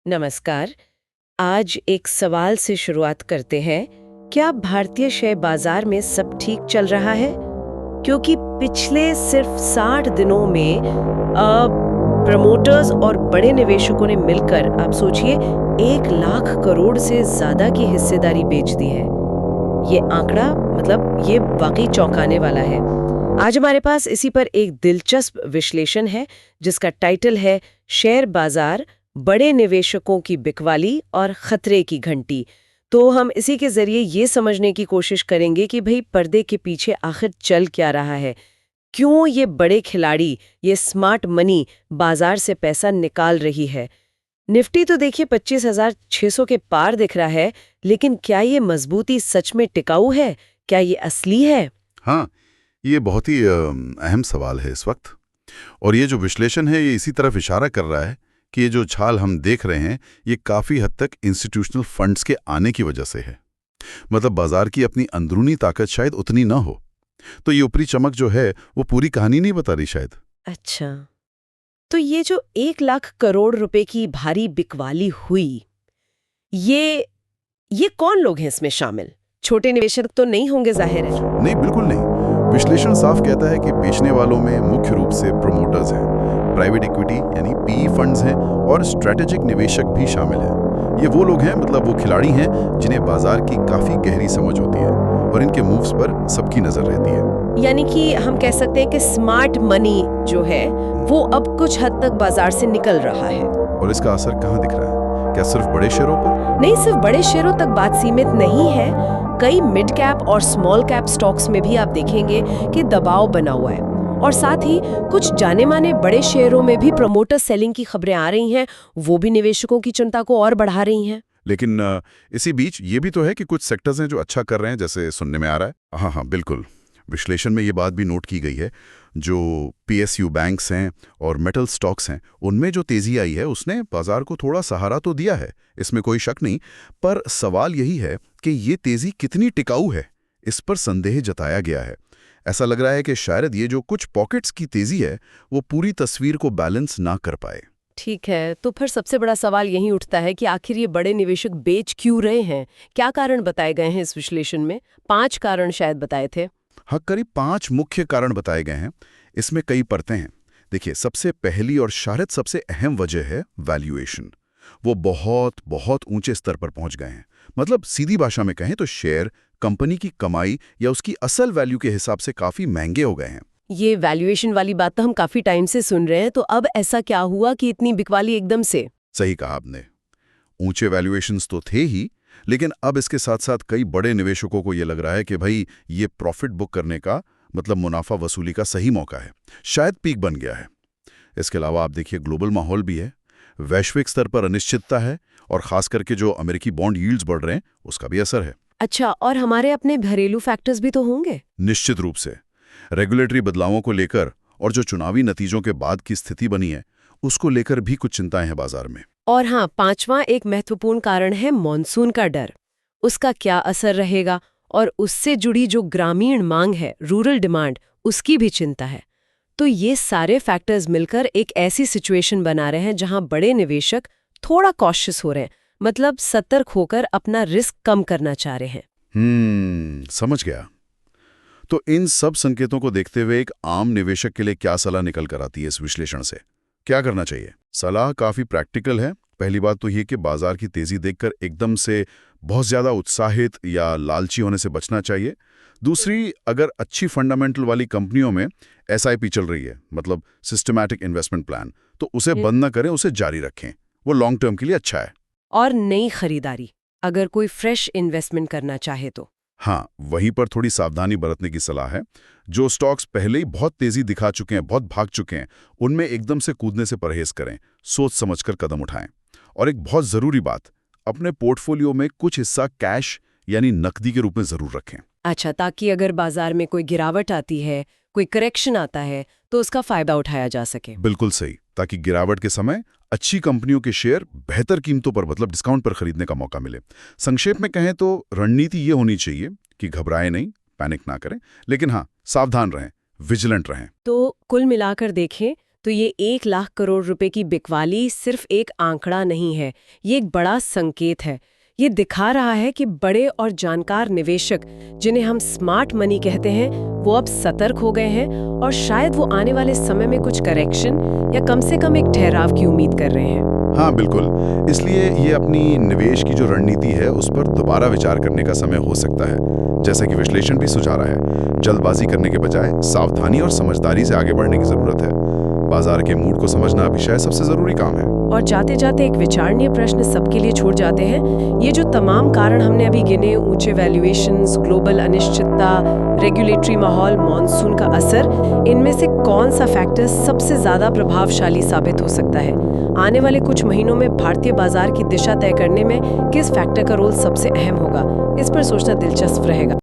नमस्कार। आज एक सवाल से शुरुआत करते हैं। क्या भारतीय शेयर बाजार में सब ठीक चल रहा है? क्योंकि पिछले सिर्फ 60 दिनों में प्रमोटर्स और बड़े निवेशकों ने मिलकर, आप सोचिए, 1 लाख करोड़ से ज्यादा की हिस्सेदारी बेच दी है। ये आंकड़ा ये वाकई चौंकाने वाला है। आज हमारे पास इसी पर एक दिलचस्प विश्लेषण है जिसका टाइटल है शेयर बाजार, बड़े निवेशकों की बिकवाली और खतरे की घंटी। तो हम इसी के जरिए ये समझने की कोशिश करेंगे कि भाई पर्दे के पीछे आखिर चल क्या रहा है, क्यों ये बड़े खिलाड़ी, ये स्मार्ट मनी बाजार से पैसा निकाल रही है। निफ्टी तो देखिए 25,600 के पार दिख रहा है, लेकिन क्या ये मजबूती सच में टिकाऊ है? क्या ये असली है? हाँ, ये बहुत ही अहम सवाल है इस वक्त। और ये जो विश्लेषण है ये इसी तरफ इशारा कर रहा है कि ये जो छाल हम देख रहे हैं ये काफ़ी हद तक इंस्टीट्यूशनल फंड्स के आने की वजह से है। मतलब बाजार की अपनी अंदरूनी ताकत शायद उतनी ना हो, तो ये ऊपरी चमक जो है वो पूरी कहानी नहीं बता रही शायद। अच्छा, तो ये जो 1 लाख करोड़ रुपए की भारी बिकवाली हुई, ये कौन लोग हैं इसमें शामिल? छोटे निवेशक तो नहीं होंगे जाहिर है। नहीं, बिल्कुल नहीं। विश्लेषण साफ कहता है कि बेचने वालों में मुख्य रूप से प्रोमोटर्स हैं, प्राइवेट इक्विटी यानी पीई फंड्स हैं और स्ट्रैटेजिक निवेशक भी शामिल हैं। ये वो लोग हैं, वो खिलाड़ी हैं जिन्हें बाजार की काफी गहरी समझ होती है और इनके मूव्स पर सबकी नजर रहती है। यानी कि हम कह सकते हैं कि स्मार्ट मनी जो है वो अब कुछ हद तक बाजार से निकल रहा है। और इसका असर कहाँ दिख रहा है? क्या सिर्फ बड़े शेयरों पर? नहीं, सिर्फ बड़े शेयरों तक बात सीमित नहीं है। कई मिड कैप और स्मॉल कैप स्टॉक्स में भी आप देखेंगे कि दबाव बना हुआ है, और साथ ही कुछ जाने माने बड़े शेयरों में भी प्रमोटर सेलिंग की खबरें आ रही हैं। वो भी निवेशकों की चिंता को और बढ़ा रही हैं। लेकिन इसी बीच ये भी तो है कि कुछ सेक्टर्स हैं जो अच्छा कर रहे हैं, जैसे सुनने में आ रहा है। हाँ, बिल्कुल। विश्लेषण में ये बात भी नोट की गई है, जो पीएसयू बैंक्स हैं और मेटल स्टॉक्स हैं, उनमें जो तेजी आई है उसने बाजार को थोड़ा सहारा तो दिया है, इसमें कोई शक नहीं। पर सवाल यही है कि ये तेजी कितनी टिकाऊ है, इस पर संदेह जताया गया है। ऐसा लग रहा है कि शायद ये जो कुछ पॉकेट्स की तेजी है वो पूरी तस्वीर को बैलेंस ना कर पाए। ठीक है, तो फिर सबसे बड़ा सवाल यही उठता है कि आखिर ये बड़े निवेशक बेच क्यों रहे हैं? क्या कारण बताए गए हैं इस विश्लेषण में? 5 कारण शायद बताए थे। हाँ, करीब 5 मुख्य कारण बताए गए हैं। इसमें कई परतें हैं। देखिए, सबसे पहली और शायद सबसे अहम वजह है वैल्यूएशन। वो बहुत बहुत ऊंचे स्तर पर पहुंच गए हैं। सीधी भाषा में कहें तो शेयर कंपनी की कमाई या उसकी असल वैल्यू के हिसाब से काफी महंगे हो गए हैं। ये वैल्यूएशन वाली बात तो हम काफी टाइम से सुन रहे हैं, तो अब ऐसा क्या हुआ कि इतनी बिकवाली एकदम से? सही कहा आपने। ऊंचे वैल्यूएशंस तो थे ही, लेकिन अब इसके साथ साथ कई बड़े निवेशकों को ये लग रहा है कि भाई ये प्रॉफिट बुक करने का, मुनाफा वसूली का सही मौका है, शायद पीक बन गया है। इसके अलावा आप देखिए, ग्लोबल माहौल भी है, वैश्विक स्तर पर अनिश्चितता है और खास करके जो अमेरिकी बॉन्ड यील्ड्स बढ़ रहे हैं उसका भी असर है। अच्छा, और हमारे अपने घरेलू फैक्टर्स भी तो होंगे? निश्चित रूप से। रेगुलेटरी बदलावों को लेकर और जो चुनावी नतीजों के बाद की स्थिति बनी है उसको लेकर भी कुछ चिंताएं हैं बाजार में। और हाँ, 5वां एक महत्वपूर्ण कारण है मॉनसून का डर। उसका क्या असर रहेगा, और उससे जुड़ी जो ग्रामीण मांग है, रूरल डिमांड, उसकी भी चिंता है। तो ये सारे फैक्टर्स मिलकर एक ऐसी सिचुएशन बना रहे हैं जहां बड़े निवेशक थोड़ा कॉशियस हो रहे हैं, सतर्क होकर अपना रिस्क कम करना चाह रहे हैं। समझ गया। तो इन सब संकेतों को देखते हुए एक आम निवेशक के लिए क्या सलाह निकल कर आती है इस विश्लेषण से? क्या करना चाहिए? सलाह काफी प्रैक्टिकल है। पहली बात तो ये कि बाजार की तेजी देखकर एकदम से बहुत ज्यादा उत्साहित या लालची होने से बचना चाहिए। दूसरी, अगर अच्छी फंडामेंटल वाली कंपनियों में एसआईपी चल रही है, सिस्टमैटिक इन्वेस्टमेंट प्लान, तो उसे बंद न करें, उसे जारी रखें। वो लॉन्ग टर्म के लिए अच्छा है। और नई खरीदारी, अगर कोई फ्रेश इन्वेस्टमेंट करना चाहे तो? हाँ, वहीं पर थोड़ी सावधानी बरतने की सलाह है। जो स्टॉक्स पहले ही बहुत तेजी दिखा चुके हैं, बहुत भाग चुके हैं, उनमें एकदम से कूदने से परहेज करें, सोच समझकर कदम उठाएं। और एक बहुत जरूरी बात, अपने पोर्टफोलियो में कुछ हिस्सा कैश यानी नकदी के रूप में जरूर रखें। अच्छा, ताकि अगर बाजार में कोई गिरावट आती है, कोई करेक्शन आता है, तो उसका फायदा उठाया जा सके। बिल्कुल सही, ताकि गिरावट के समय अच्छी कंपनियों के शेयर बेहतर कीमतों पर, डिस्काउंट पर खरीदने का मौका मिले। संक्षेप में कहें तो रणनीति ये होनी चाहिए कि घबराएं नहीं, पैनिक ना करें, लेकिन हाँ, सावधान रहें, विजिलेंट रहें। तो कुल मिलाकर देखें तो ये 1 लाख करोड़ रुपए की बिकवाली सिर्फ एक आंकड़ा नहीं है, ये एक बड़ा संकेत है। ये दिखा रहा है कि बड़े और जानकार निवेशक, जिन्हें हम स्मार्ट मनी कहते हैं, वो अब सतर्क हो गए हैं और शायद वो आने वाले समय में कुछ करेक्शन या कम से कम एक ठहराव की उम्मीद कर रहे हैं। हाँ बिल्कुल, इसलिए ये अपनी निवेश की जो रणनीति है उस पर दोबारा विचार करने का समय हो सकता है। जैसा कि विश्लेषण भी सुझा रहा है, जल्दबाजी करने के बजाय सावधानी और समझदारी से आगे बढ़ने की जरूरत है। बाजार के मूड को समझना अभी शायद सबसे जरूरी काम है। और जाते जाते एक विचारणीय प्रश्न सबके लिए छोड़ जाते हैं। ये जो तमाम कारण हमने अभी गिने, ऊंचे वैल्यूएशंस, ग्लोबल अनिश्चितता, रेगुलेटरी माहौल, मॉनसून का असर, इनमें से कौन सा फैक्टर सबसे ज्यादा प्रभावशाली साबित हो सकता है? आने वाले कुछ महीनों में भारतीय बाजार की दिशा तय करने में किस फैक्टर का रोल सबसे अहम होगा? इस पर सोचना दिलचस्प रहेगा।